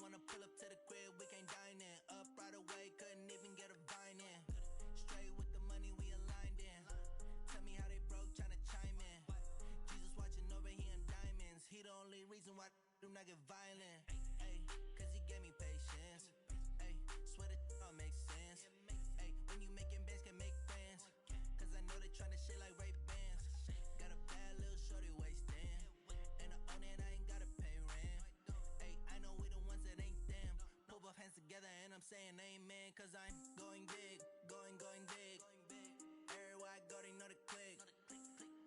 wanna pull up to the crib, we can't dine in. Up right away, couldn't even get a vine in. Straight with the money we aligned in. Tell me how they broke, tryna chime in. Jesus watching over, he in diamonds. He the only reason why do not get violent. Ay, cause he gave me patience. Ay, swear that don't make sense. Ay, when you making bands, can make friends. Cause I know they tryna shit like Ray-Bans. Got a bad little shorty wasting. And I own it, I ain't gotta pay rent. Ay, I know we the ones that ain't them. Pull both hands together and I'm saying amen. Cause I'm going big, going big. Everywhere I go, they know the click.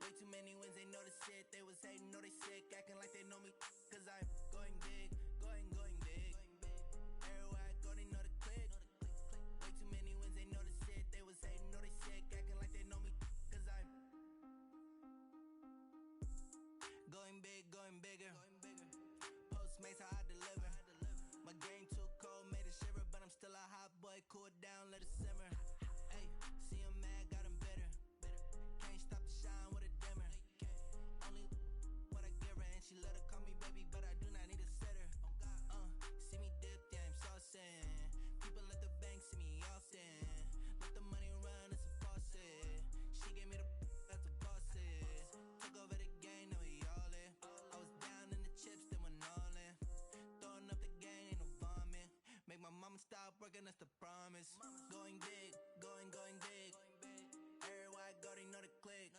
Way too many wins, they know the shit. They was hating, know they sick, acting like they know me. Cause I'm going big, going big. Everywhere I go, they know the click. Way too many wins, they know the shit. They was hating, know they sick, acting like they know me. Cause I'm going big, going bigger. Postmates, how I deliver. My game too cold, made it shiver. But I'm still a hot boy, cool it down, let it simmer. Hey, see him mad, got him bitter. Can't stop the shine with a dimmer. Only what I give her, and she let her call me baby, but I do not need a sitter. See me dip, yeah, I'm saucing. People at the bank see me often. Let the money run, it's a faucet. She gave me the that's a boss it. Took over the game, now we all in. I was down in the chips, then went all in. Throwing up the game, ain't no vomit. Make my mama stop working, that's the promise. Going big, going big. Everywhere I go, they know the click.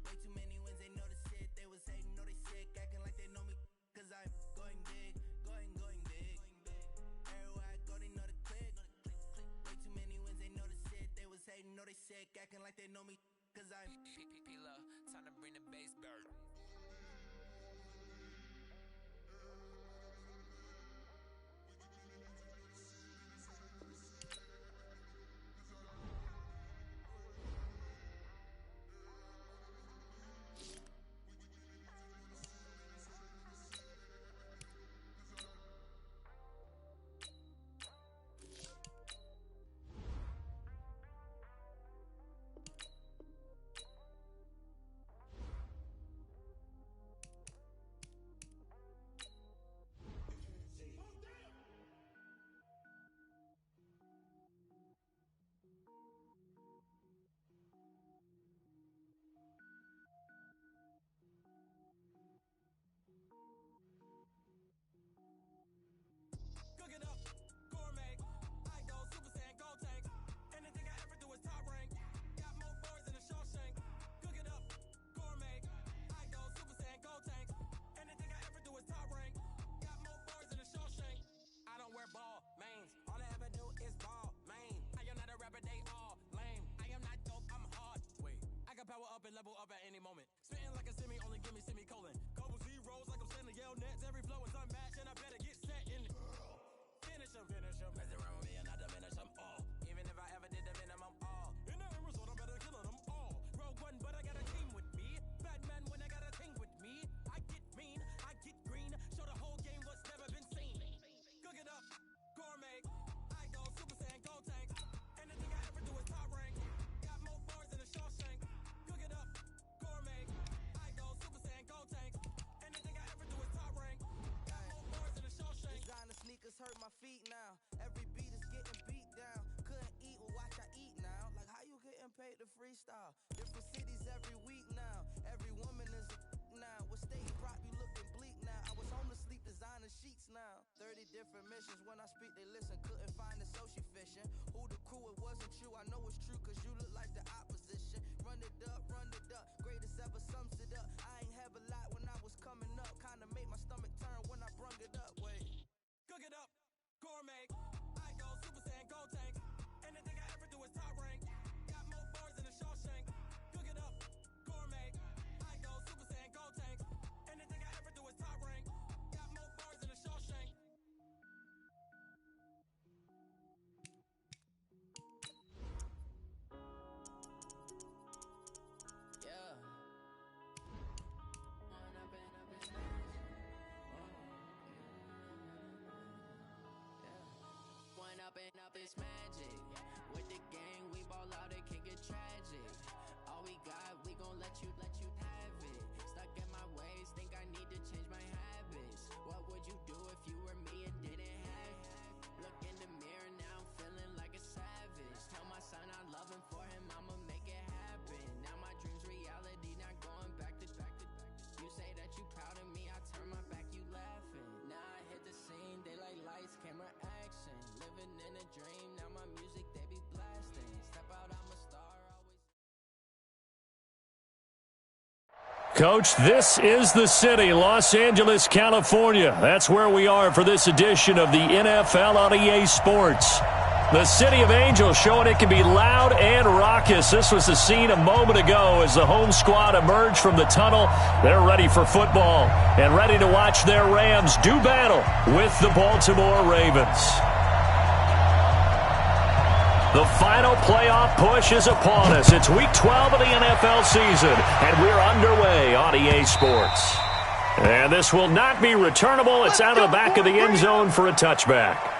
Way too many wins, they know the shit. They was hating, know they sick, acting like they know me. Cause I'm going big, going big. Everywhere I go, they know the click. Way too many wins, they know the shit. They was hating, know they sick, acting like they know me. Cause I'm P-Love, time to bring the bass back. Cook it up, gourmet. I go Super Saiyan, go tank. Anything I ever do is top rank. Got more boys than a Shawshank. Cook it up, gourmet. I go Super Saiyan, go tank. Anything I ever do is top rank. Got more boys than a Shawshank. I don't wear ball mains. All I ever do is ball main. I am not a rapper, they all lame. I am not dope, I'm hard. Wait, I can power up and level up at any moment. Spitting like a semi, only give me semicolon. Couple zeros like I'm sending yell nets. Every flow is unmatched and I better get set in it. Finish them. Mess around with me and I diminish them all. Even if I ever did the minimum, all. In the end result, I'm better killing them all. Rogue One, but I got a team with me. Batman when I got a team with me. I get mean, I get green. Show the whole game what's never been seen. Cook it up, gourmet. I go Super Saiyan, go tank. Anything I ever do is top rank. Got more bars than a Shawshank. Cook it up, gourmet. I go Super Saiyan, go tank. Anything I ever do is top rank. Got more bars than a Shawshank. Designer sneakers hurt my feet now. Every beat is getting beat down. Couldn't eat, well watch I eat now. Like how you getting paid to freestyle? Different cities every week now. Every woman is a now. What state crop you looking bleak now? I was home to sleep, designer sheets now. 30 different missions. When I speak they listen. Couldn't find the social fishing. Who the crew, it wasn't you. I know it's true cause you look like the opposition. Run it up. Greatest ever sums it up. I ain't have a lot when I was coming up. Kinda made my stomach turn when I brung it up. Wait. Cook it up, gourmet. I go Super Saiyan, go tank. Anything I ever do is top rank. Got more bars than a Shawshank. Cook it up, gourmet. I go Super Saiyan, go tank. Anything I ever do is top rank. Got more bars than a Shawshank. Yeah. One up and up, it's magic. With the gang, we ball out, it can get tragic. All we got, we gon' let you have it. Stuck in my ways, think I need to change my habits. What would you do if you were me and didn't dream, now my music they be blasting. Step out, I'm a star, always. Coach, this is the city, Los Angeles, California. That's where we are for this edition of the NFL on EA Sports. The City of Angels showing it can be loud and raucous. This was the scene a moment ago as the home squad emerged from the tunnel. They're ready for football and ready to watch their Rams do battle with the Baltimore Ravens. The final playoff push is upon us. It's Week 12 of the NFL season, and we're underway on EA Sports. And this will not be returnable. It's out of the back of the end zone for a touchback.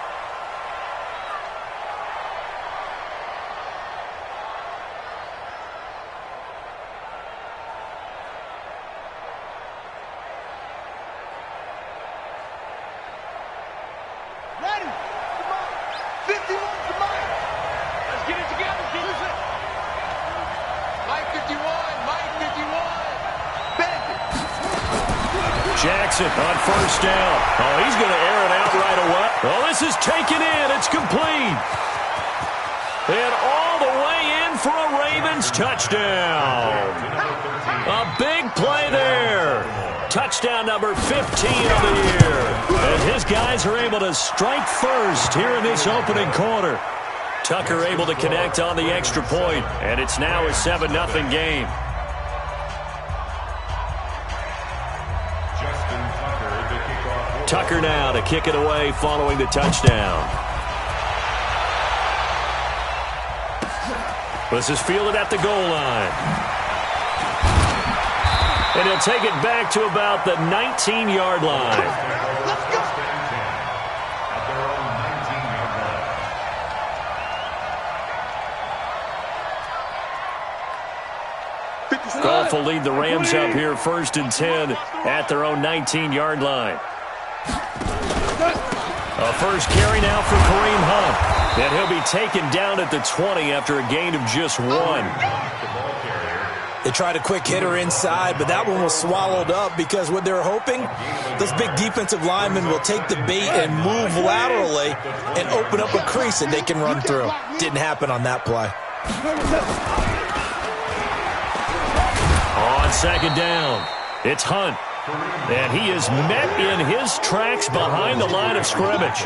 Jackson on first down. Oh, he's going to air it out right away. Oh, this is taken in. It's complete. And all the way in for a Ravens touchdown. A big play there. Touchdown number 15 of the year. And his guys are able to strike first here in this opening quarter. Tucker able to connect on the extra point, and it's now a 7-0 game. Tucker now to kick it away following the touchdown. This is fielded at the goal line. And he'll take it back to about the 19-yard line. Goff will lead the Rams up here 1st and 10 at their own 19-yard line. A first carry now for Kareem Hunt. And he'll be taken down at the 20 after a gain of just 1. They tried a quick hitter inside, but that one was swallowed up because what they're hoping, those big defensive linemen will take the bait and move laterally and open up a crease that they can run through. Didn't happen on that play. On second down, it's Hunt. And he is met in his tracks behind the line of scrimmage.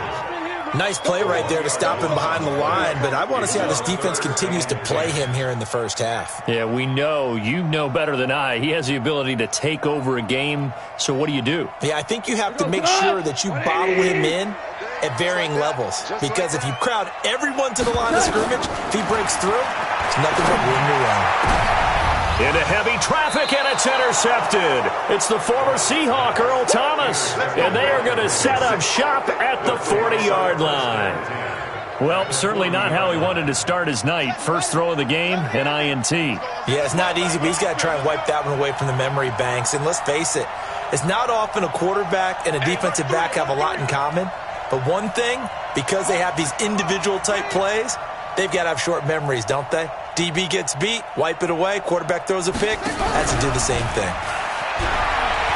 Nice play right there to stop him behind the line, but I want to see how this defense continues to play him here in the first half. Yeah, we know. You know better than I. He has the ability to take over a game, so what do? Yeah, I think you have to make sure that you bottle him in at varying levels, because if you crowd everyone to the line of scrimmage, if he breaks through, it's nothing but room to run. Into heavy traffic, and it's intercepted. It's the former Seahawk, Earl Thomas, and they are going to set up shop at the 40-yard line. Well, certainly not how he wanted to start his night. First throw of the game, an INT. Yeah, it's not easy, but he's got to try and wipe that one away from the memory banks. And let's face it, it's not often a quarterback and a defensive back have a lot in common. But one thing, because they have these individual-type plays, they've got to have short memories, don't they? DB gets beat, wipe it away, quarterback throws a pick, has to do the same thing.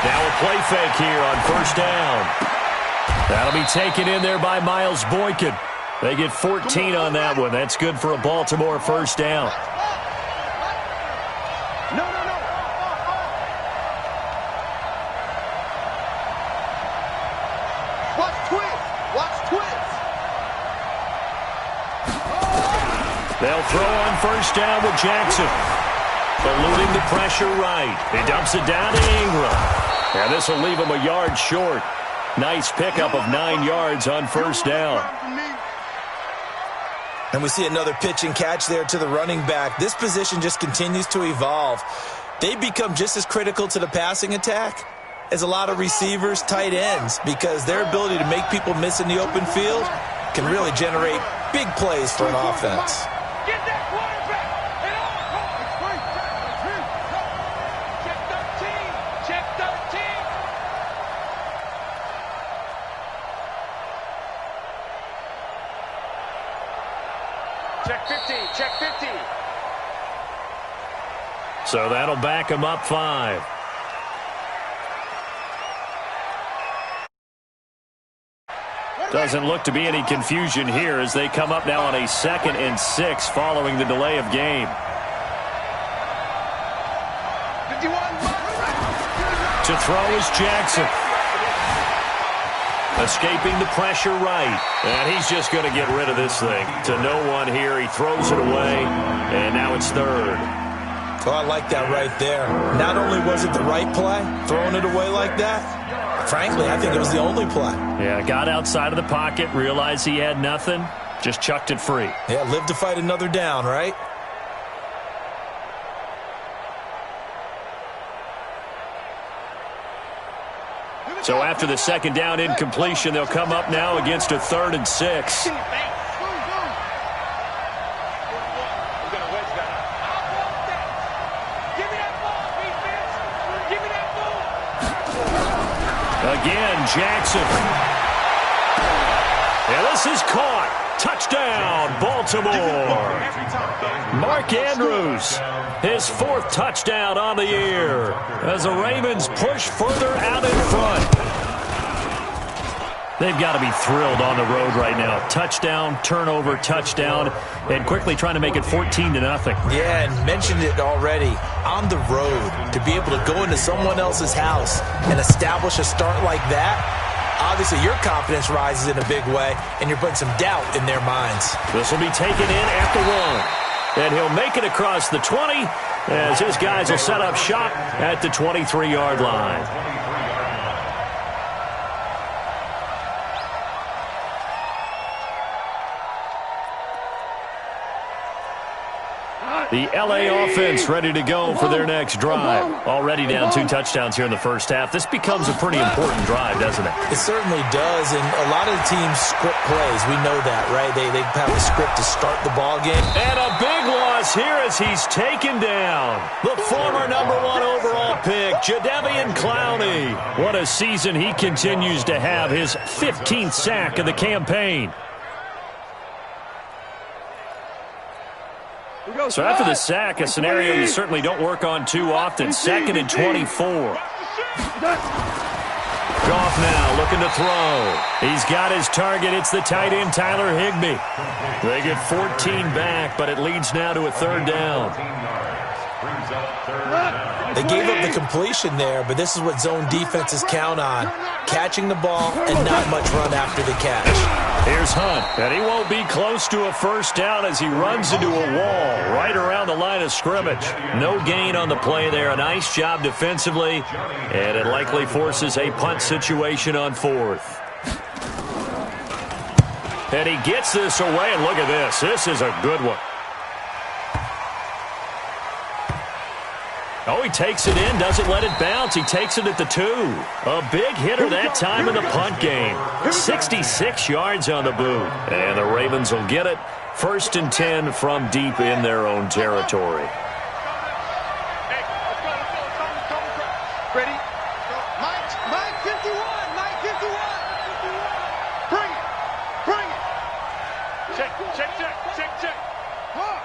Now a play fake here on first down. That'll be taken in there by Miles Boykin. They get 14 on that one. That's good for a Baltimore first down. They'll throw on first down with Jackson. Eluding the pressure right. He dumps it down to Ingram. And this will leave him a yard short. Nice pickup of 9 yards on first down. And we see another pitch and catch there to the running back. This position just continues to evolve. They become just as critical to the passing attack as a lot of receivers, tight ends, because their ability to make people miss in the open field can really generate big plays for an offense. Get that quarterback! And check 13! Check 13! Check 15! So that'll back him up 5. Doesn't look to be any confusion here as they come up now on a 2nd and 6 following the delay of game. To throw is Jackson. Escaping the pressure right. And he's just going to get rid of this thing. To no one here. He throws it away. And now it's 3rd. Oh, I like that right there. Not only was it the right play, throwing it away like that, frankly, I think it was the only play. Yeah, got outside of the pocket, realized he had nothing, just chucked it free. Yeah, live to fight another down, right? So after the 2nd down incompletion, they'll come up now against a 3rd and 6. Again, Jackson. And this is caught. Touchdown, Baltimore. Mark Andrews, his 4th touchdown on the year as the Ravens push further out in front. They've got to be thrilled on the road right now. Touchdown, turnover, touchdown, and quickly trying to make it 14-0. Yeah, and mentioned it already. On the road, to be able to go into someone else's house and establish a start like that, obviously your confidence rises in a big way, and you're putting some doubt in their minds. This will be taken in at the 1. And he'll make it across the 20 as his guys will set up shop at the 23-yard line. The L.A. offense ready to go for their next drive. Already down 2 touchdowns here in the first half. This becomes a pretty important drive, doesn't it? It certainly does, and a lot of the teams script plays. We know that, right? They have a script to start the ball game. And a big loss here as he's taken down. The former #1 overall pick, Jadeveon Clowney. What a season he continues to have, his 15th sack of the campaign. So after the sack, a scenario you certainly don't work on too often. 2nd and 24. Goff now looking to throw. He's got his target. It's the tight end, Tyler Higbee. They get 14 back, but it leads now to a 3rd down. They gave up the completion there, but this is what zone defenses count on. Catching the ball and not much run after the catch. Here's Hunt, and he won't be close to a 1st down as he runs into a wall right around the line of scrimmage. No gain on the play there. A nice job defensively, and it likely forces a punt situation on 4th. And he gets this away, and look at this. This is a good one. Oh, he takes it in, doesn't let it bounce. He takes it at the 2. A big hitter that time in the punt game. 66 yards on the boot. And the Ravens will get it. 1st and 10 from deep in their own territory. Ready? Mike 51. Mike 51. Bring it. Bring it. Check. Huh.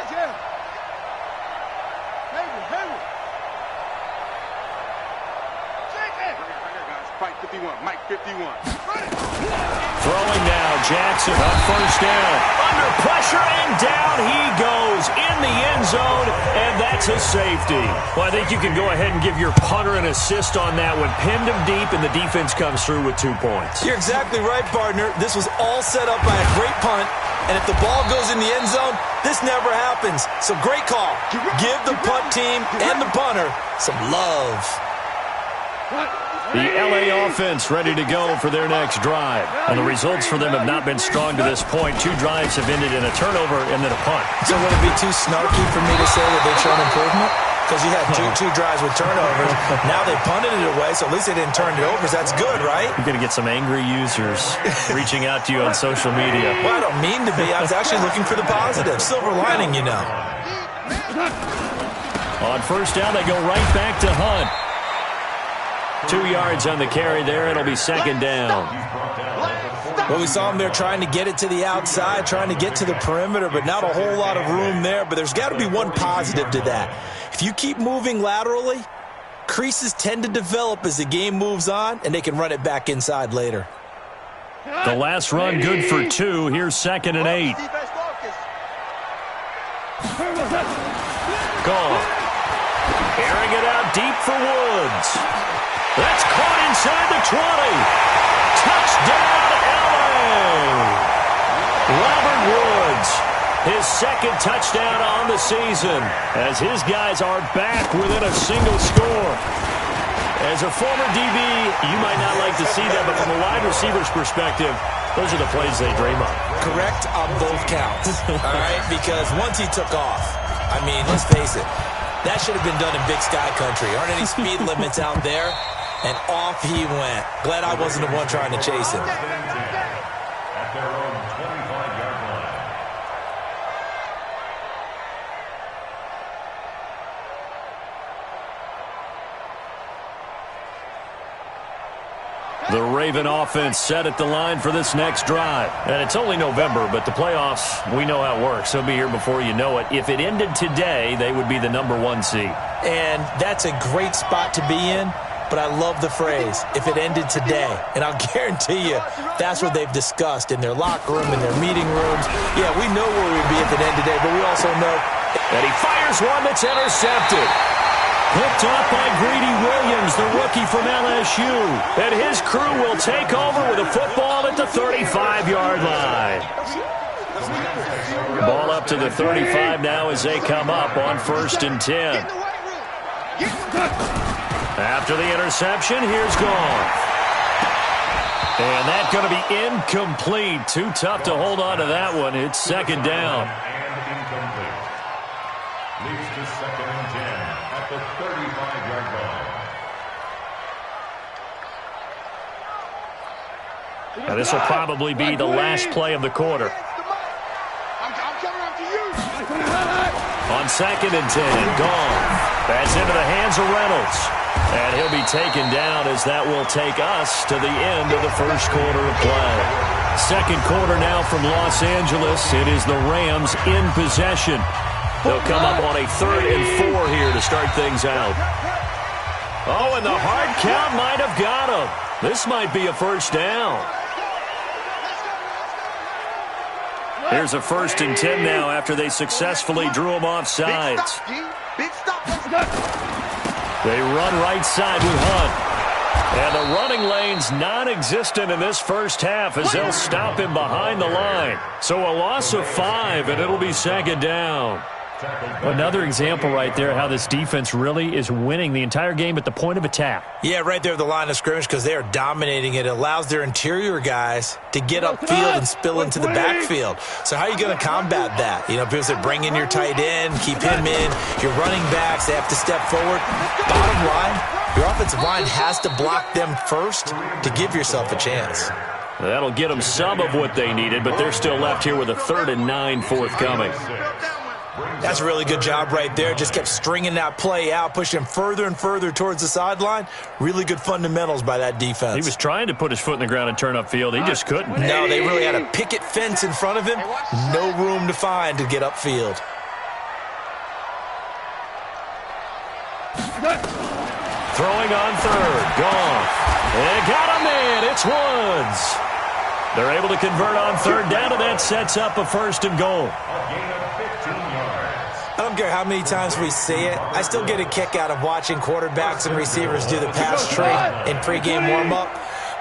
Yeah. Hayward. Check it. Mike 51. Throwing now, Jackson on 1st down. Under pressure, and down he goes in the end zone, and that's a safety. Well, I think you can go ahead and give your punter an assist on that one. Pinned him deep, and the defense comes through with 2 points. You're exactly right, partner. This was all set up by a great punt, and if the ball goes in the end zone, this never happens. So great call. Give the punt team and the punter some love. The L.A. offense ready to go for their next drive. And the results for them have not been strong to this point. 2 drives have ended in a turnover and then a punt. So would it be too snarky for me to say that they've shown improvement? Because you had two drives with turnovers. Now they punted it away, so at least they didn't turn it over. So that's good, right? You're going to get some angry users reaching out to you on social media. Well, I don't mean to be. I was actually looking for the positive. Silver lining, you know. On 1st down, they go right back to Hunt. 2 yards on the carry there. It'll be 2nd down. Well, we saw him there trying to get it to the outside, trying to get to the perimeter, but not a whole lot of room there. But there's got to be one positive to that. If you keep moving laterally, Creases tend to develop as the game moves on, and they can run it back inside later. The last run good for 2. Here's 2nd and 8. Gone. Airing it out deep for Woods. That's caught inside the 20. Touchdown, LA! Robert Woods, his 2nd touchdown on the season, as his guys are back within a single score. As a former DB, you might not like to see that, but from a wide receiver's perspective, those are the plays they dream of. Correct on both counts, all right? Because once he took off, I mean, let's face it, that should have been done in Big Sky Country. Aren't any speed limits out there? And off he went. Glad I wasn't the one trying to chase him. At their own 25-yard line. The Raven offense set at the line for this next drive. And it's only November, but the playoffs, we know how it works. They'll be here before you know it. If it ended today, they would be the #1 seed. And that's a great spot to be in, but I love the phrase, if it ended today. And I'll guarantee you, that's what they've discussed in their locker room, in their meeting rooms. Yeah, we know where we'd be if it ended today, but we also know. And he fires one that's intercepted. Picked off by Greedy Williams, the rookie from LSU. And his crew will take over with a football at the 35-yard line. Ball up to the 35 now as they come up on 1st and 10. After the interception, here's Goff. And that's going to be incomplete. Too tough to hold on to that one. It's 2nd down. And incomplete. Leads to 2nd and 10 at the 35-yard line. Now, this will probably be the last play of the quarter. On 2nd and 10, Goff. That's into the hands of Reynolds. And he'll be taken down as that will take us to the end of the first quarter of play. 2nd quarter now from Los Angeles. It is the Rams in possession. They'll come up on a 3rd and 4 here to start things out. Oh, and the hard count might have got him. This might be a 1st down. Here's a 1st and 10 now after they successfully drew him off sides. They run right side with Hunt. And the running lane's non-existent in this first half as they'll stop him behind the line. So a loss of 5, and it'll be 2nd down. Another example right there how this defense really is winning the entire game at the point of attack. Yeah, right there at the line of scrimmage because they are dominating it. It allows their interior guys to get upfield and spill into the backfield. So how are you going to combat that? You know, people say bring in your tight end, keep him in. Your running backs, they have to step forward. Bottom line, your offensive line has to block them first to give yourself a chance. That'll get them some of what they needed, but they're still left here with a 3rd and 9 forthcoming. That's a really good job right there. Just kept stringing that play out, pushing him further and further towards the sideline. Really good fundamentals by that defense. He was trying to put his foot in the ground and turn upfield. He just couldn't. No, they really had a picket fence in front of him. No room to find to get upfield. Throwing on 3rd. Goff. And got him in. It's Woods. They're able to convert on 3rd down, and that sets up a 1st and goal. I don't care how many times we see it. I still get a kick out of watching quarterbacks and receivers do the pass tree in pregame warm-up.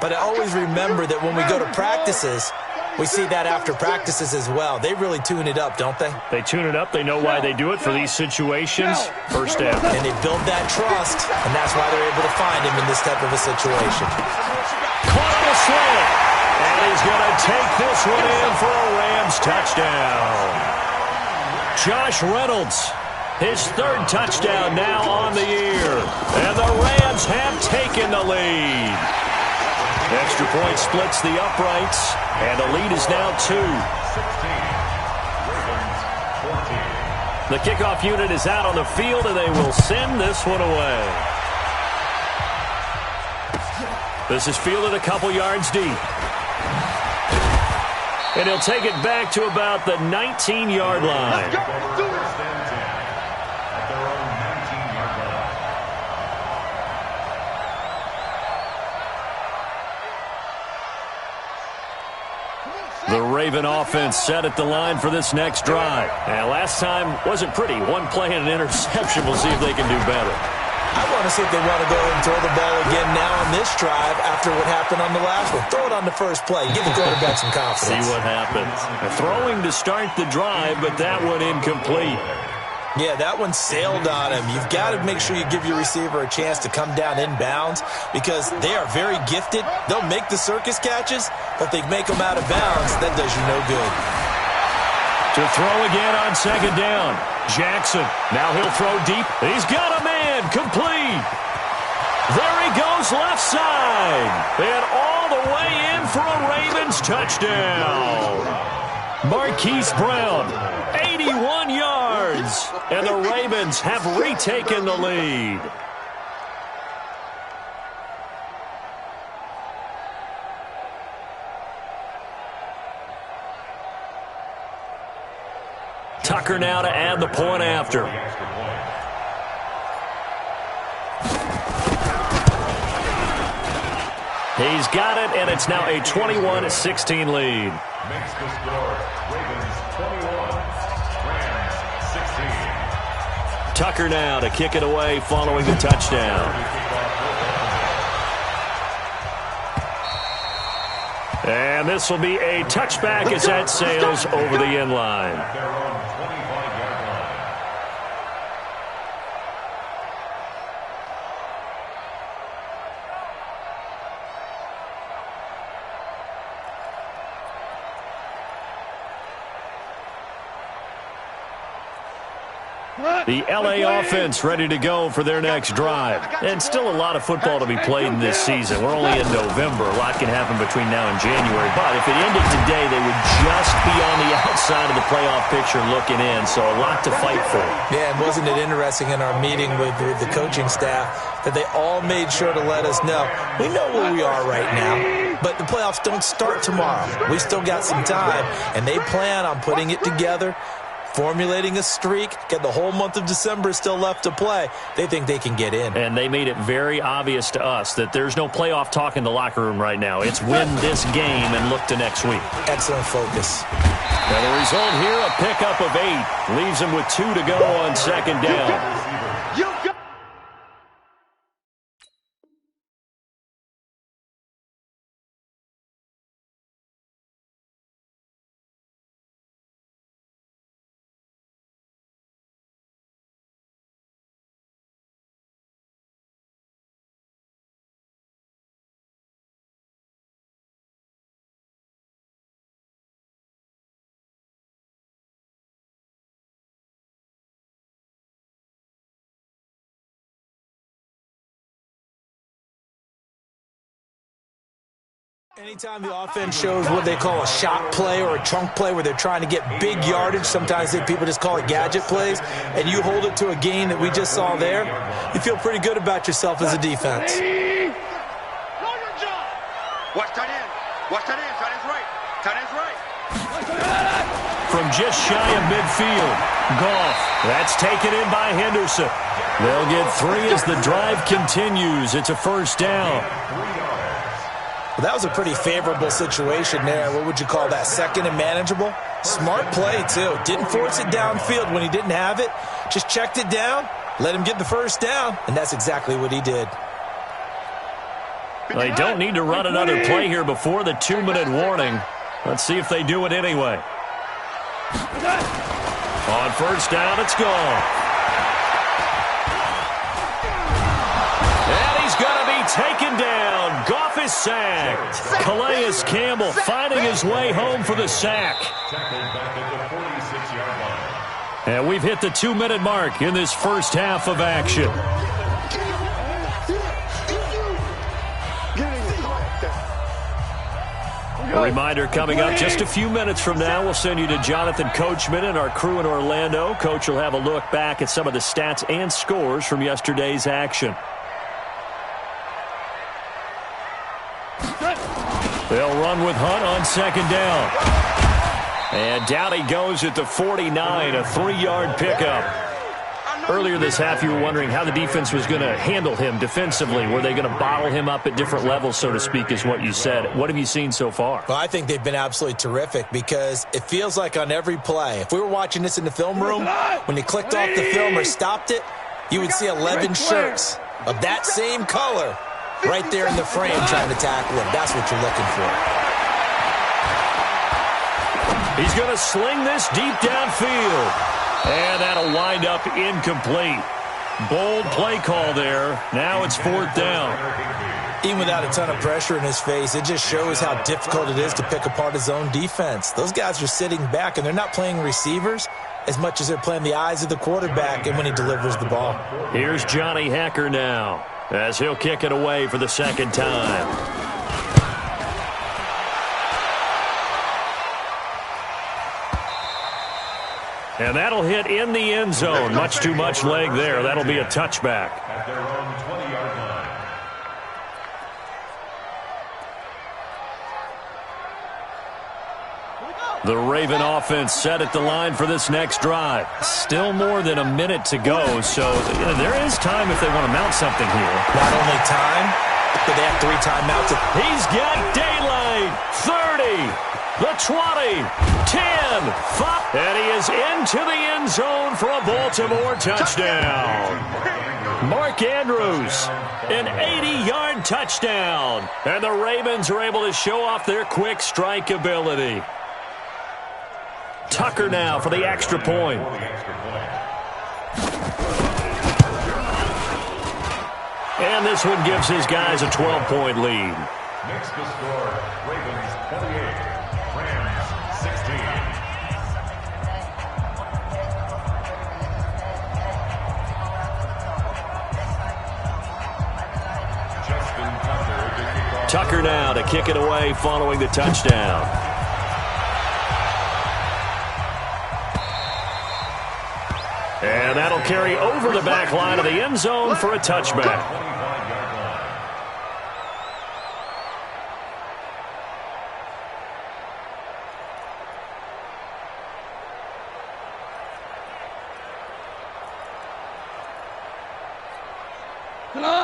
But I always remember that when we go to practices, we see that after practices as well. They really tune it up, don't they? They tune it up. They know why they do it for these situations. 1st down. And they build that trust, and that's why they're able to find him in this type of a situation. Caught on a slant. And he's going to take this one in for a Rams touchdown. Josh Reynolds, his 3rd touchdown now on the year. And the Rams have taken the lead. Extra point splits the uprights, and the lead is now 2. The kickoff unit is out on the field, and they will send this one away. This is fielded a couple yards deep. And he'll take it back to about the 19-yard line. The Raven offense set at the line for this next drive. And last time wasn't pretty. One play and an interception. We'll see if they can do better. I want to see if they want to go and throw the ball again now on this drive after what happened on the last one. Throw it on the first play. Give the quarterback some confidence. See what happens. Throwing to start the drive, but that one incomplete. Yeah, that one sailed on him. You've got to make sure you give your receiver a chance to come down inbounds because they are very gifted. They'll make the circus catches, but if they make them out of bounds, that does you no good. To throw again on second down. Jackson. Now he'll throw deep. He's got a man. Complete. There he goes left side. And all the way in for a Ravens touchdown. Marquise Brown, 81 yards. And the Ravens have retaken the lead. Tucker now to add the point after. He's got it, and it's now a 21-16 lead. Makes the score Ravens 21, Rams 16. Tucker now to kick it away following the touchdown. And this will be a touchback as that sails over the end line. Their own 25-yard line. The LA offense ready to go for their next drive. And still a lot of football to be played in this season. We're only in November. A lot can happen between now and January. But if it ended today, they would just be on the outside of the playoff picture looking in. So a lot to fight for. Yeah, and wasn't it interesting in our meeting with the coaching staff that they all made sure to let us know, we know where we are right now, but the playoffs don't start tomorrow. We still got some time, and they plan on putting it together, formulating a streak, get the whole month of December still left to play. They think they can get in. And they made it very obvious to us that there's no playoff talk in the locker room right now. It's win this game and look to next week. Excellent focus. Now the result here, a pickup of 8. Leaves them with 2 to go on second down. Anytime the offense shows what they call a shot play or a chunk play where they're trying to get big yardage, sometimes people just call it gadget plays, and you hold it to a gain that we just saw there, you feel pretty good about yourself as a defense. Watch tight end. Watch tight end. Tight end's right. Tight end's right. From just shy of midfield, Goff. That's taken in by Henderson. They'll get 3 as the drive continues. It's a first down. Well, that was a pretty favorable situation there. What would you call that? Second and manageable? Smart play, too. Didn't force it downfield when he didn't have it. Just checked it down, let him get the first down, and that's exactly what he did. They don't need to run another play here before the 2-minute warning. Let's see if they do it anyway. On first down, it's gone. And he's going to be taken down. Goff is sacked. Calais Campbell finding his way home for the sack. And we've hit the 2-minute mark in this first half of action. A reminder coming up just a few minutes from now, we'll send you to Jonathan Coachman and our crew in Orlando. Coach will have a look back at some of the stats and scores from yesterday's action. They'll run with Hunt on second down. And down he goes at the 49, a 3-yard pickup. Earlier this half, you were wondering how the defense was going to handle him defensively. Were they going to bottle him up at different levels, so to speak, is what you said. What have you seen so far? Well, I think they've been absolutely terrific because it feels like on every play, if we were watching this in the film room, when you clicked off the film or stopped it, you would see 11 shirts of that same color right there in the frame trying to tackle him. That's what you're looking for. He's going to sling this deep downfield. And that'll wind up incomplete. Bold play call there. Now it's 4th down. Even without a ton of pressure in his face, it just shows how difficult it is to pick apart his own defense. Those guys are sitting back, and they're not playing receivers as much as they're playing the eyes of the quarterback and when he delivers the ball. Here's Johnny Hekker now as he'll kick it away for the second time. And that'll hit in the end zone. Much too much leg there. That'll be a touchback. At their own 20-yard line. The Raven offense set at the line for this next drive. Still more than a minute to go, so there is time if they want to mount something here. Not only time, but they have 3 timeouts. He's got daylight. 30. The 20, 10, 5, and he is into the end zone for a Baltimore touchdown. Mark Andrews, an 80-yard touchdown. And the Ravens are able to show off their quick strike ability. Tucker now for the extra point. And this one gives his guys a 12-point lead. Makes the score Ravens 28. Rams 16. Tucker now to kick it away following the touchdown. And that'll carry over the back line of the end zone for a touchback.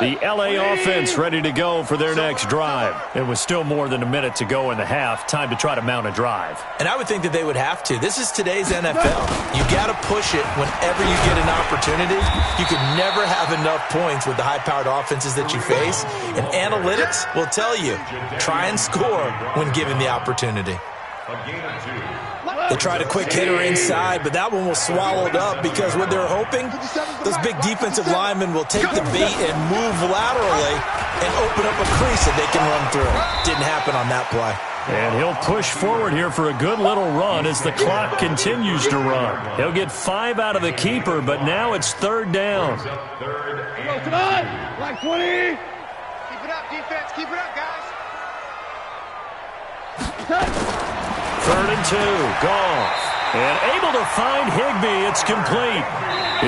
The LA offense ready to go for their next drive. It was still more than a minute to go in the half. Time to try to mount a drive. And I would think that they would have to. This is today's NFL. You got to push it whenever you get an opportunity. You can never have enough points with the high-powered offenses that you face. And analytics will tell you, try and score when given the opportunity. They tried a quick hitter inside, but that one was swallowed up because what they're hoping, those big defensive linemen will take the bait and move laterally and open up a crease that they can run through. Didn't happen on that play. And he'll push forward here for a good little run as the clock continues to run. He'll get 5 out of the keeper, but now it's 3rd down. Come on, like 20. Keep it up, defense. Keep it up, guys. 3rd and 2, Goff. And able to find Higbee, it's complete.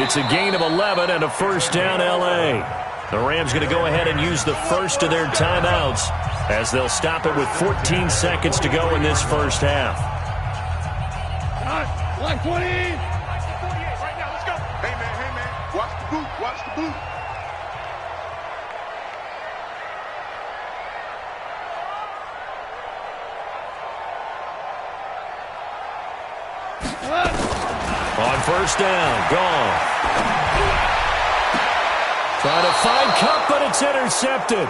It's a gain of 11 and a first down, LA. The Rams going to go ahead and use the first of their timeouts as they'll stop it with 14 seconds to go in this first half. Like 20. 48 right now, let's go. Hey, man, watch the boot, watch the boot. On first down, Goff. Trying to find Kupp, but it's intercepted.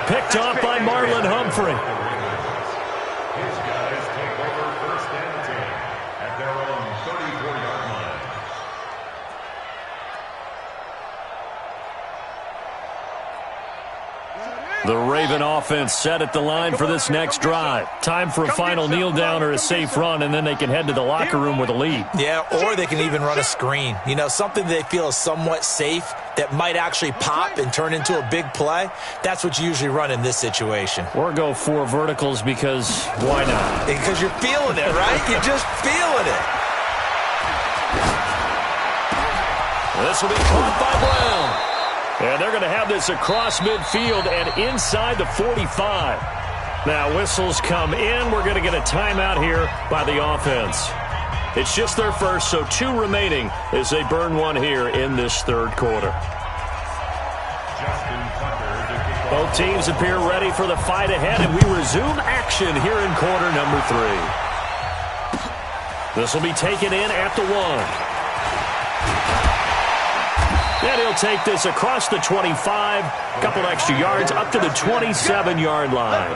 Picked off by Marlon Humphrey. His guys take over 1st and 10 at their own 34-yard line. The Raven offense set at the line for this next drive. Time for a final kneel down or a safe run, and then they can head to the locker room with a lead. Yeah, or they can even run a screen. You know, something they feel is somewhat safe that might actually pop and turn into a big play. That's what you usually run in this situation. Or go 4 verticals because why not? Because you're feeling it, right? You're just feeling it. This will be caught by Brown. And they're going to have this across midfield and inside the 45. Now whistles come in. We're going to get a timeout here by the offense. It's just their first, so 2 remaining as they burn one here in this third quarter. Both teams appear ready for the fight ahead, and we resume action here in quarter number 3. This will be taken in at the 1. And he'll take this across the 25, a couple extra yards, up to the 27-yard line.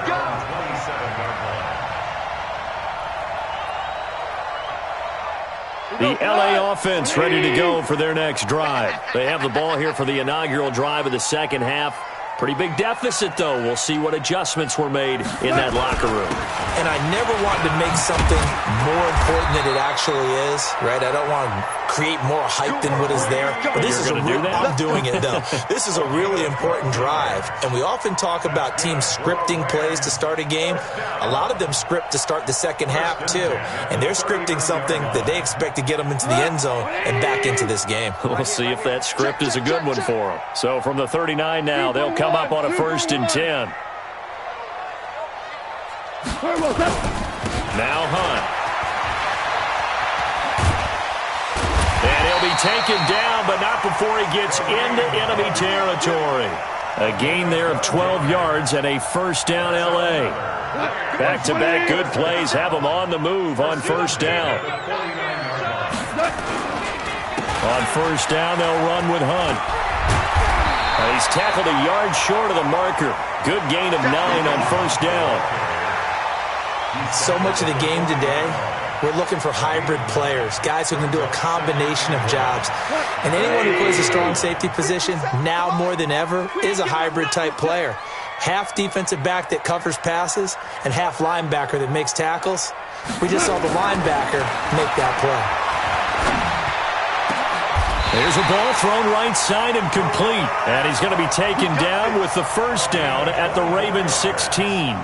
The LA offense ready to go for their next drive. They have the ball here for the inaugural drive of the second half. Pretty big deficit, though. We'll see what adjustments were made in that locker room. And I never want to make something more important than it actually is, right? I don't want to create more hype than what is there. But this is I'm doing it, though. This is a really important drive. And we often talk about teams scripting plays to start a game. A lot of them script to start the second half, too. And they're scripting something that they expect to get them into the end zone and back into this game. We'll see if that script is a good one for them. So from the 39 now, they'll come up on a 1st and 10. Now Hunt. And he'll be taken down, but not before he gets into enemy territory. A gain there of 12 yards and a 1st down LA. Back-to-back good plays have them on the move on 1st down. On 1st down, they'll run with Hunt. He's tackled a yard short of the marker. Good gain of 9 on 1st down. So much of the game today, we're looking for hybrid players, guys who can do a combination of jobs. And anyone who plays a strong safety position, now more than ever, is a hybrid-type player. Half defensive back that covers passes and half linebacker that makes tackles. We just saw the linebacker make that play. There's a ball thrown right side and complete. And he's going to be taken down with the 1st down at the Ravens 16.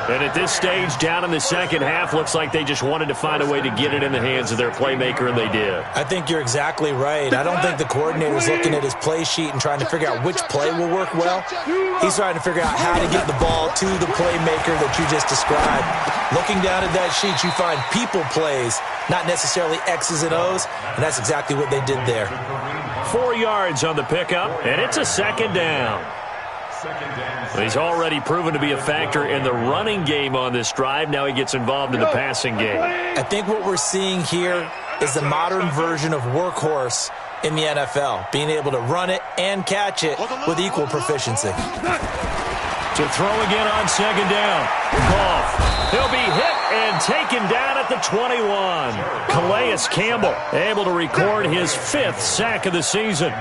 And at this stage, down in the second half, looks like they just wanted to find a way to get it in the hands of their playmaker, and they did. I think you're exactly right. I don't think the coordinator's looking at his play sheet and trying to figure out which play will work well. He's trying to figure out how to get the ball to the playmaker that you just described. Looking down at that sheet, you find people plays, not necessarily X's and O's, and that's exactly what they did there. 4 yards on the pickup, and it's a 2nd down. He's already proven to be a factor in the running game on this drive. Now he gets involved in the passing game. I think what we're seeing here is the modern version of workhorse in the NFL, being able to run it and catch it with equal proficiency. To throw again on 2nd down. Goff. He'll be hit and taken down at the 21. Calais Campbell able to record his 5th sack of the season.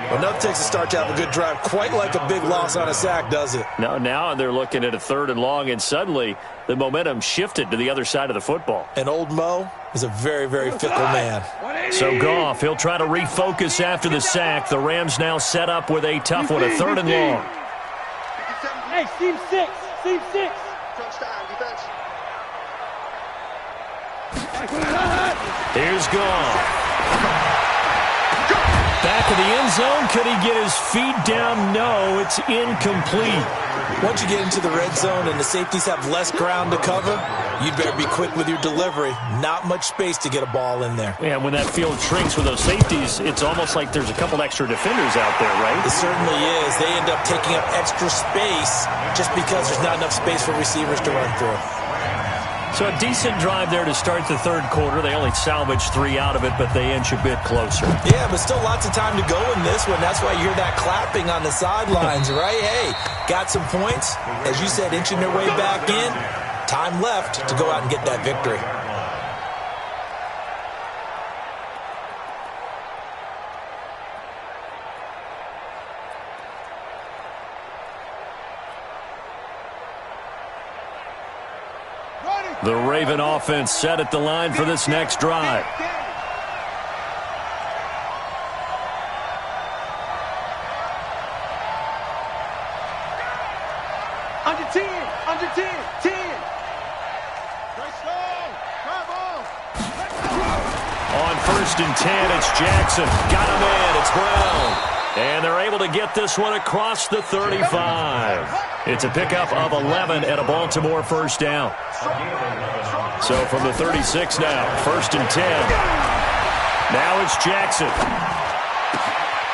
Well, nothing takes a start to have a good drive quite like a big loss on a sack, does it? No, now they're looking at a 3rd and long, and suddenly the momentum shifted to the other side of the football. And old Mo is a very, very fickle man. So Goff, he'll try to refocus after the sack. The Rams now set up with a tough one, a 3rd and long. Hey, Steve 6. Steve 6. Here's Goff. Back of the end zone. Could he get his feet down? No, it's incomplete. Once you get into the red zone and the safeties have less ground to cover, you'd better be quick with your delivery. Not much space to get a ball in there. Yeah, when that field shrinks with those safeties, it's almost like there's a couple extra defenders out there, right? It certainly is. They end up taking up extra space just because there's not enough space for receivers to run through. So a decent drive there to start the 3rd quarter. They only salvaged 3 out of it, but they inch a bit closer. Yeah, but still lots of time to go in this one. That's why you hear that clapping on the sidelines, right? Hey, got some points. As you said, inching their way back in. Time left to go out and get that victory. The Raven offense set at the line for this next drive. Under 10. 10. On 1st and 10, it's Jackson. Got him in. It's Brown. And they're able to get this one across the 35. It's a pickup of 11 and a Baltimore first down. So from the 36 now, 1st and 10. Now it's Jackson.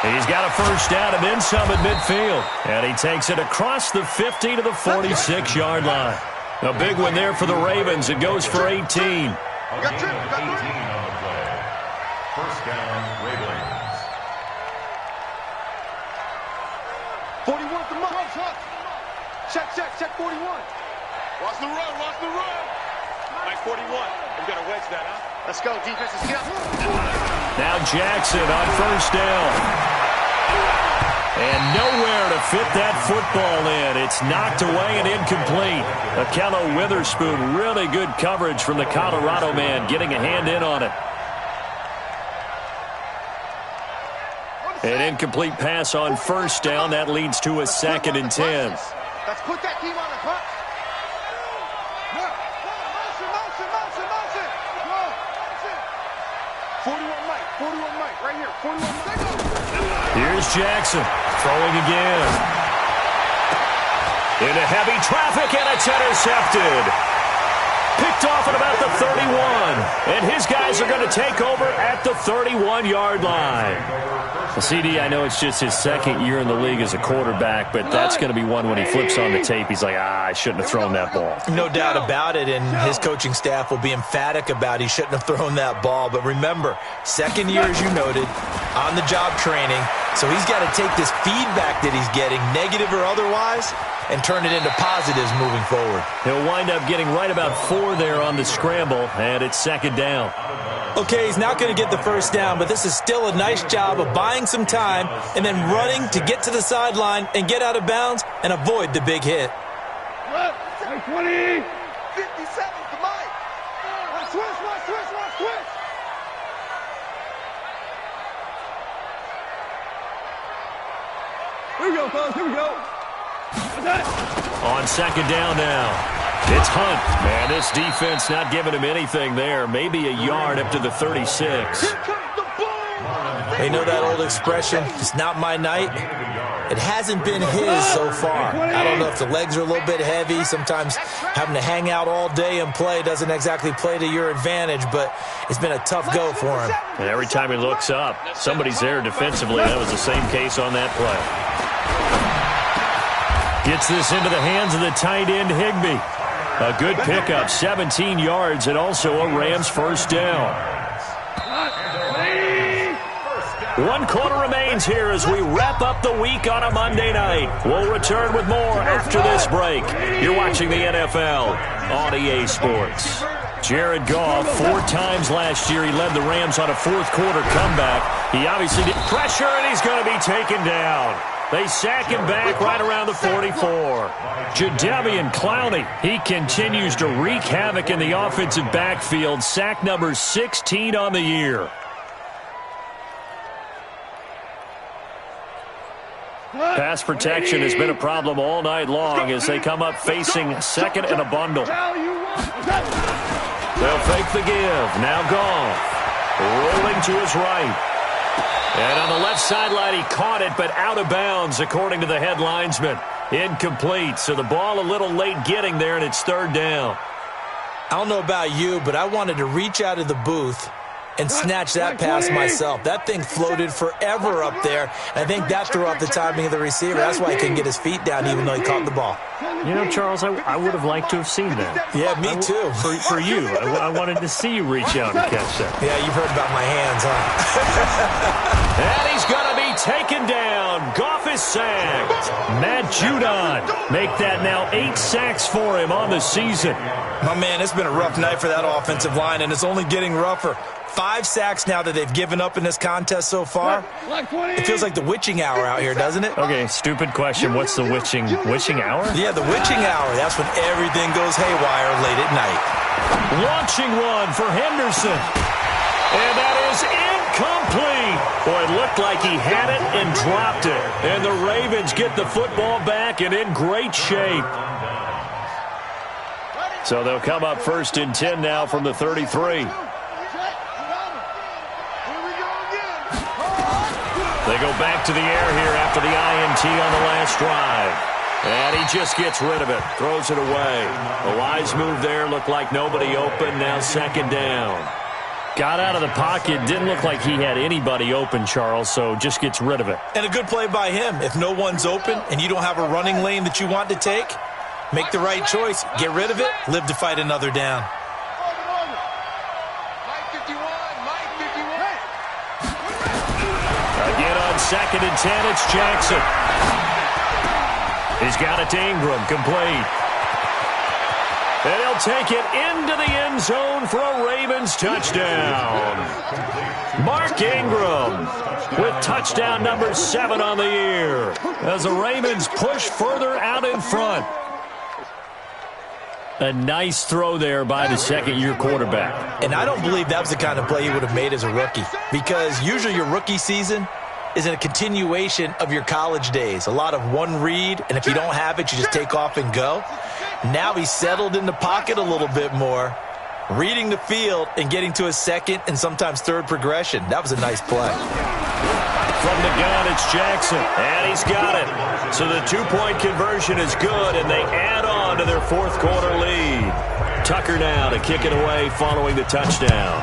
He's got a first down and then some at midfield. And he takes it across the 50 to the 46-yard line. A big one there for the Ravens. It goes for 18. Got 18 on the play. First down, Ravens. 41 from Mike. Check 41. Watch the run. Mike 41. We've got to wedge that, huh? Let's go, defensive skill. Now Jackson on first down. And nowhere to fit that football in. It's knocked away and incomplete. Akello Witherspoon, really good coverage from the Colorado man, getting a hand in on it. An incomplete pass on first down. That leads to a 2nd and 10. Let's put that team on the punch. Motion. 41 Mike, right here. 41 Mike. Here's Jackson, throwing again. Into heavy traffic, and it's intercepted. Picked off at about the 31. And his guys are going to take over at the 31-yard line. Well, CD, I know it's just his 2nd year in the league as a quarterback, but that's going to be one when he flips on the tape. He's like, I shouldn't have thrown that ball. No doubt about it, and his coaching staff will be emphatic about he shouldn't have thrown that ball. But remember, 2nd year, as you noted, on-the-job training, so he's got to take this feedback that he's getting, negative or otherwise, and turn it into positives moving forward. He'll wind up getting right about 4 there on the scramble, and it's 2nd down. Okay, he's not going to get the first down, but this is still a nice job of buying some time and then running to get to the sideline and get out of bounds and avoid the big hit. 20. 57 to Mike. Watch twist. Here we go, folks. Here we go. On 2nd down now. It's Hunt. Man, this defense not giving him anything there. Maybe a yard up to the 36. They know that old expression, it's not my night. It hasn't been his so far. I don't know if the legs are a little bit heavy. Sometimes having to hang out all day and play doesn't exactly play to your advantage, but it's been a tough go for him. And every time he looks up, somebody's there defensively. That was the same case on that play. Gets this into the hands of the tight end, Higbee. A good pickup, 17 yards, and also a Rams first down. 1 quarter remains here as we wrap up the week on a Monday night. We'll return with more after this break. You're watching the NFL on EA Sports. Jared Goff, 4 times last year, he led the Rams on a 4th quarter comeback. He obviously did pressure, and he's going to be taken down. They sack him back right around the 44. Jadeveon Clowney, he continues to wreak havoc in the offensive backfield. Sack number 16 on the year. Pass protection has been a problem all night long as they come up facing 2nd and a bundle. They'll fake the give. Now Goff, rolling to his right. And on the left sideline, he caught it, but out of bounds, according to the head linesman. Incomplete, so the ball a little late getting there, and it's 3rd down. I don't know about you, but I wanted to reach out of the booth and snatch that pass myself. That thing floated forever up there. I think that threw off the timing of the receiver. That's why he couldn't get his feet down even though he caught the ball. You know, Charles, I would have liked to have seen that. Yeah, me too. For you. I wanted to see you reach out and catch that. Yeah, you've heard about my hands, huh? And he's going to be taken down. Goff is sacked. Matt Judon make that now 8 sacks for him on the season. My man, it's been a rough night for that offensive line, and it's only getting rougher. 5 sacks now that they've given up in this contest so far. It feels like the witching hour out here, doesn't it? Okay, stupid question. What's the witching hour? Yeah, the witching hour. That's when everything goes haywire late at night. Launching one for Henderson. And that is incomplete. Boy, it looked like he had it and dropped it. And the Ravens get the football back and in great shape. So they'll come up 1st and 10 now from the 33. They go back to the air here after the INT on the last drive. And he just gets rid of it, throws it away. A wise move there, looked like nobody open, now second down. Got out of the pocket, didn't look like he had anybody open, Charles, so just gets rid of it. And a good play by him. If no one's open and you don't have a running lane that you want to take, make the right choice, get rid of it, live to fight another down. Again on 2nd and 10, it's Jackson. He's got it to Ingram, complete. And he'll take it into the end zone for a Ravens touchdown. Mark Ingram with touchdown number 7 on the year as the Ravens push further out in front. A nice throw there by the second-year quarterback. And I don't believe that was the kind of play he would have made as a rookie, because usually your rookie season is a continuation of your college days. A lot of one read, and if you don't have it, you just take off and go. Now he's settled in the pocket a little bit more, reading the field and getting to a second and sometimes third progression. That was a nice play. From the gun, it's Jackson, and he's got it. So the two-point conversion is good, and they add on to their fourth quarter lead. Tucker now to kick it away following the touchdown.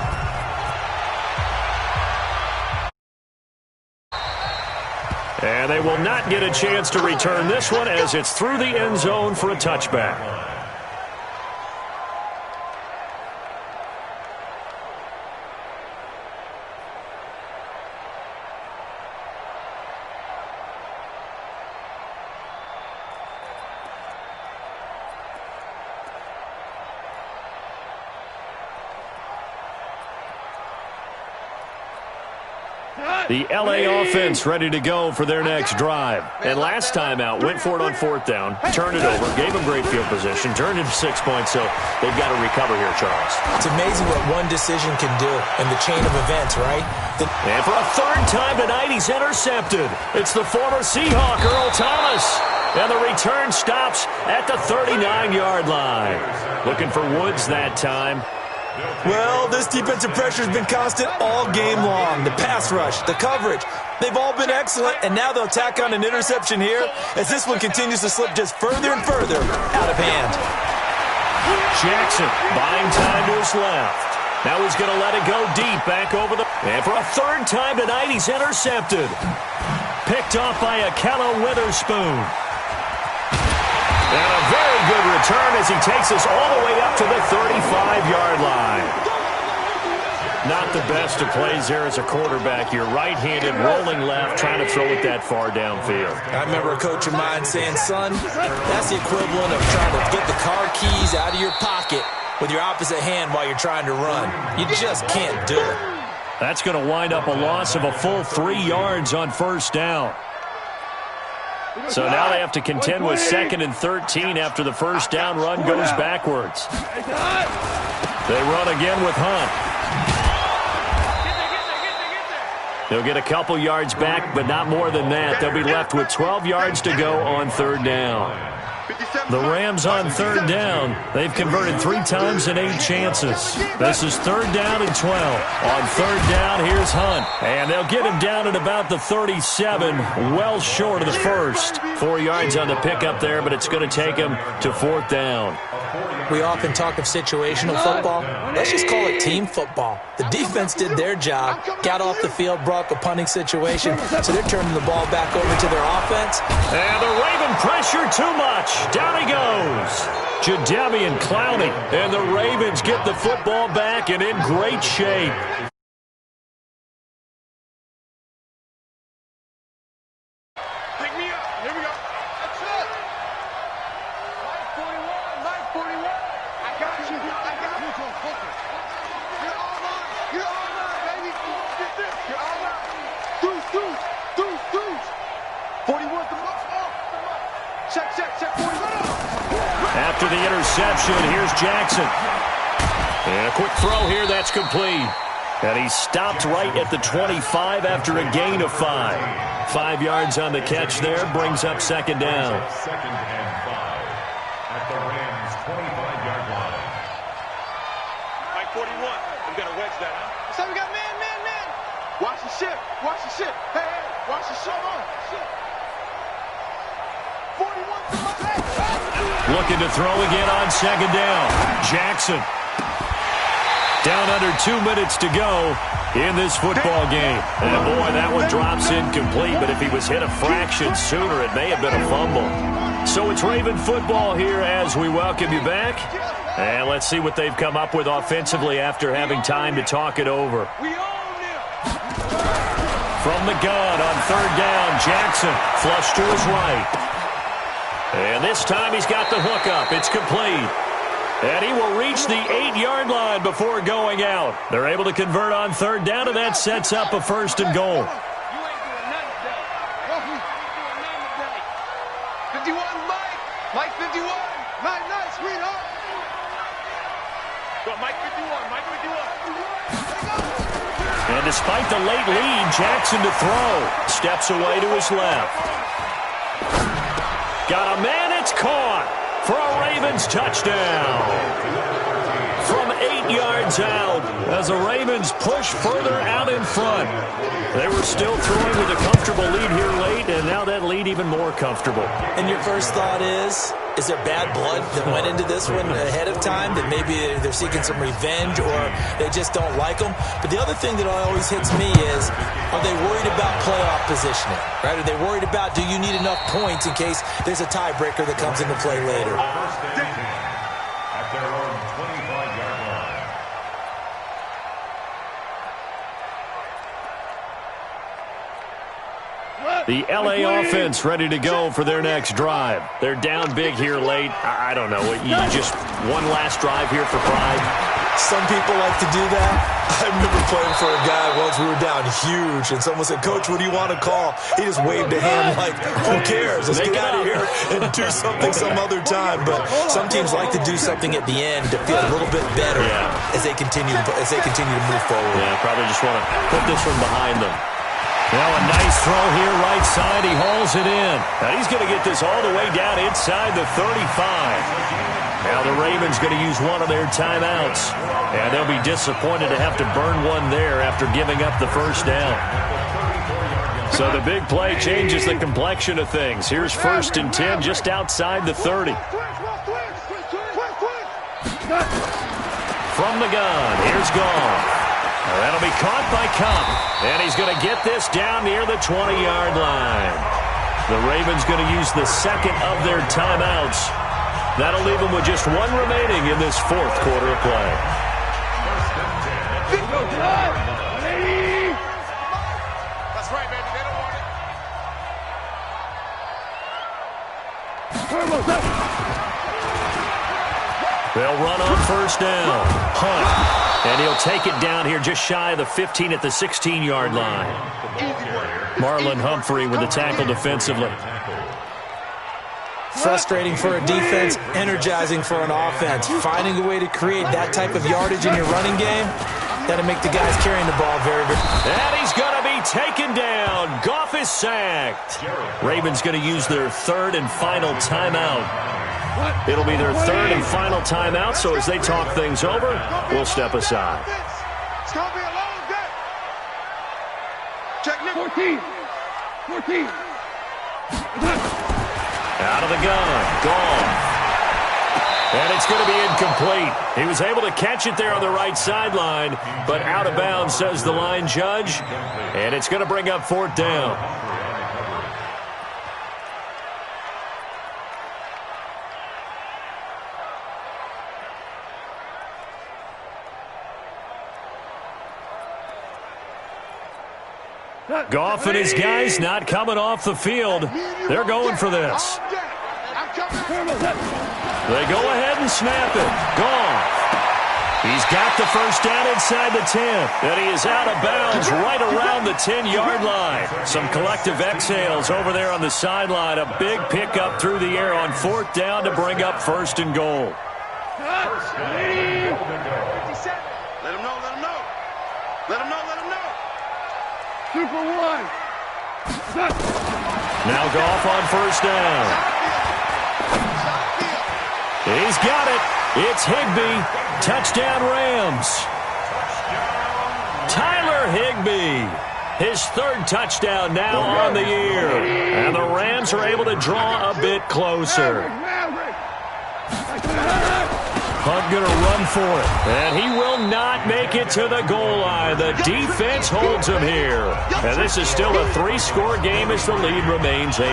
And they will not get a chance to return this one as it's through the end zone for a touchback. The L.A. offense ready to go for their next drive. And last time out, went for it on 4th down, turned it over, gave them great field position, turned it 6 points, so they've got to recover here, Charles. It's amazing what one decision can do in the chain of events, right? And for a third time tonight, he's intercepted. It's the former Seahawk, Earl Thomas. And the return stops at the 39-yard line. Looking for Woods that time. Well, this defensive pressure has been constant all game long. The pass rush, the coverage, they've all been excellent, and now they'll tack on an interception here as this one continues to slip just further and further out of hand. Jackson buying time to his left. Now he's going to let it go deep back over the... And for a third time tonight, he's intercepted. Picked off by Akella Witherspoon. And a very good return as he takes us all the way up to the 35-yard line. Not the best of plays there as a quarterback. You're right-handed, rolling left, trying to throw it that far downfield. I remember a coach of mine saying, son, that's the equivalent of trying to get the car keys out of your pocket with your opposite hand while you're trying to run. You just can't do it. That's going to wind up a loss of a full 3 yards on first down. So now they have to contend with 2nd and 13 after the first down run goes backwards. They run again with Hunt. They'll get a couple yards back, but not more than that. They'll be left with 12 yards to go on third down. The Rams on third down. They've converted 3 times in 8 chances. This is third down and 12. On third down, here's Hunt. And they'll get him down at about the 37, well short of the first. 4 yards on the pickup there, but it's going to take him to 4th down. We often talk of situational football. Let's just call it team football. The defense did their job, got off the field, brought the punting situation, so they're turning the ball back over to their offense. And the Raven pressure too much. Down he goes. Jadeveon Clowney. And the Ravens get the football back and in great shape. Pick me up. Here we go. That's it. Mike 41. I got you. Focus. You're all mine, baby. Get this. You're all mine. Deuce. 41's the most off. Check. 41. After the interception, here's Jackson. And a quick throw here, that's complete. And he stopped right at the 25 after a gain of 5. 5 yards on the catch there, brings up second down. Second and 5 at the Rams' 25-yard line. Mike 41. We got to wedge that, huh? So we got man. Watch the ship. Hey, watch Looking to throw again on second down. Jackson. Down under 2 minutes to go in this football game. And, boy, that one drops incomplete, but if he was hit a fraction sooner, it may have been a fumble. So it's Raven football here as we welcome you back. And let's see what they've come up with offensively after having time to talk it over. From the gun on third down, Jackson flush to his right. And this time he's got the hook up. It's complete. And he will reach the 8-yard line before going out. They're able to convert on third down, and that sets up a first and goal. 51, Mike 51. Nice, sweetheart. Go, Mike 51, Mike 51. And despite the late lead, Jackson to throw. Steps away to his left. Got a man, it's caught for a Ravens touchdown. From 8 yards out as the Ravens push further out in front. They were still throwing with a comfortable lead here late, and now that lead even more comfortable. And your first thought is there bad blood that went into this one ahead of time, that maybe they're seeking some revenge or they just don't like them? But the other thing that always hits me is, are they worried about playoff positioning? Right? Are they worried about, do you need enough points in case there's a tiebreaker that comes into play later? At their own 25-yard line. The L.A. offense ready to go for their next drive. They're down big here late. I don't know. You just one last drive here for pride. Some people like to do that. I remember playing for a guy once. We were down huge, and someone said, "Coach, what do you want to call?" He just waved a hand like, "Who cares? Let's get out of here and do something some other time." But some teams like to do something at the end to feel a little bit better as they continue to move forward. Yeah, probably just want to put this one behind them. Now a nice throw here right side. He hauls it in. Now he's going to get this all the way down inside the 35. Now the Ravens going to use one of their timeouts. And they'll be disappointed to have to burn one there after giving up the first down. So the big play changes the complexion of things. Here's 1st and 10 just outside the 30. From the gun, here's Goff. That'll be caught by Kupp. And he's going to get this down near the 20-yard line. The Ravens going to use the second of their timeouts. That'll leave them with just one remaining in this fourth quarter of play. That's right, baby. They don't want it. They'll run on first down. Hunt. And he'll take it down here just shy of the 15 at the 16-yard line. Marlon Humphrey with the tackle defensively. Frustrating for a defense, energizing for an offense. Finding a way to create that type of yardage in your running game, that'll make the guys carrying the ball very, very... And he's going to be taken down. Goff is sacked. Ravens going to use their third and final timeout. It'll be their third and final timeout, so as they talk things over, we'll step aside. It's going to be a long day. Check 14. Out of the gun, Goff. And it's going to be incomplete. He was able to catch it there on the right sideline, but out of bounds, says the line judge. And it's going to bring up 4th down. Goff and his guys not coming off the field. They're going for this. They go ahead and snap it. Goff. He's got the first down inside the 10. And he is out of bounds right around the 10-yard line. Some collective exhales over there on the sideline. A big pickup through the air on 4th down to bring up 1st and goal. Let him know. Super one. Now Goff on first down. He's got it. It's Higbee. Touchdown Rams. Tyler Higbee. His 3rd touchdown now on the year. And the Rams are able to draw a bit closer. Hunt going to run for it. And he will not make it to the goal line. The defense holds him here. And this is still a 3-score game as the lead remains 18.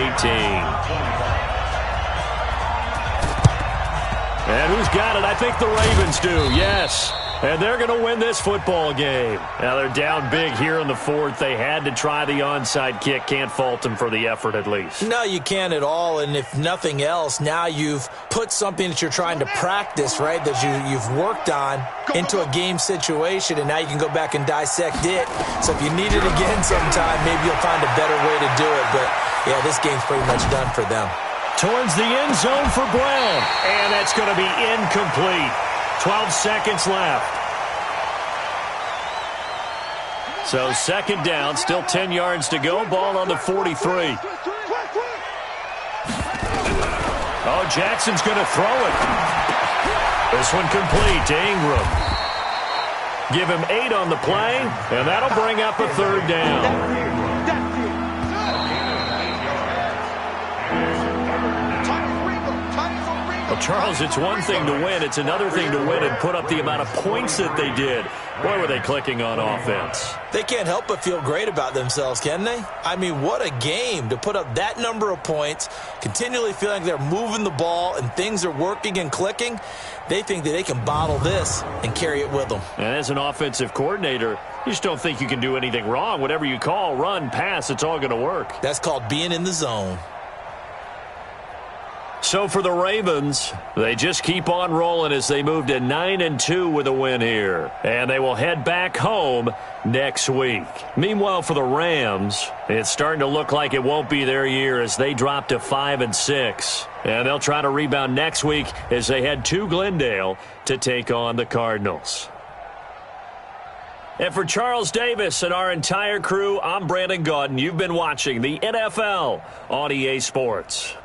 And who's got it? I think the Ravens do, yes. And they're going to win this football game. Now they're down big here in the fourth. They had to try the onside kick. Can't fault them for the effort at least. No, you can't at all. And if nothing else, now you've put something that you're trying to practice, right, that you've worked on into a game situation, and now you can go back and dissect it. So if you need it again sometime, maybe you'll find a better way to do it. But, yeah, this game's pretty much done for them. Towards the end zone for Brown. And that's going to be incomplete. 12 seconds left. So second down, still 10 yards to go. Ball on the 43. Oh, Jackson's going to throw it. This one complete to Ingram. Give him 8 on the play, and that'll bring up a third down. Well, Charles, it's one thing to win. It's another thing to win and put up the amount of points that they did. Boy, were they clicking on offense. They can't help but feel great about themselves, can they? I mean, what a game to put up that number of points, continually feeling they're moving the ball and things are working and clicking. They think that they can bottle this and carry it with them. And as an offensive coordinator, you just don't think you can do anything wrong. Whatever you call, run, pass, it's all going to work. That's called being in the zone. So for the Ravens, they just keep on rolling as they move to 9-2 with a win here. And they will head back home next week. Meanwhile, for the Rams, it's starting to look like it won't be their year as they drop to 5-6. And they'll try to rebound next week as they head to Glendale to take on the Cardinals. And for Charles Davis and our entire crew, I'm Brandon Gaudin. You've been watching the NFL on EA Sports.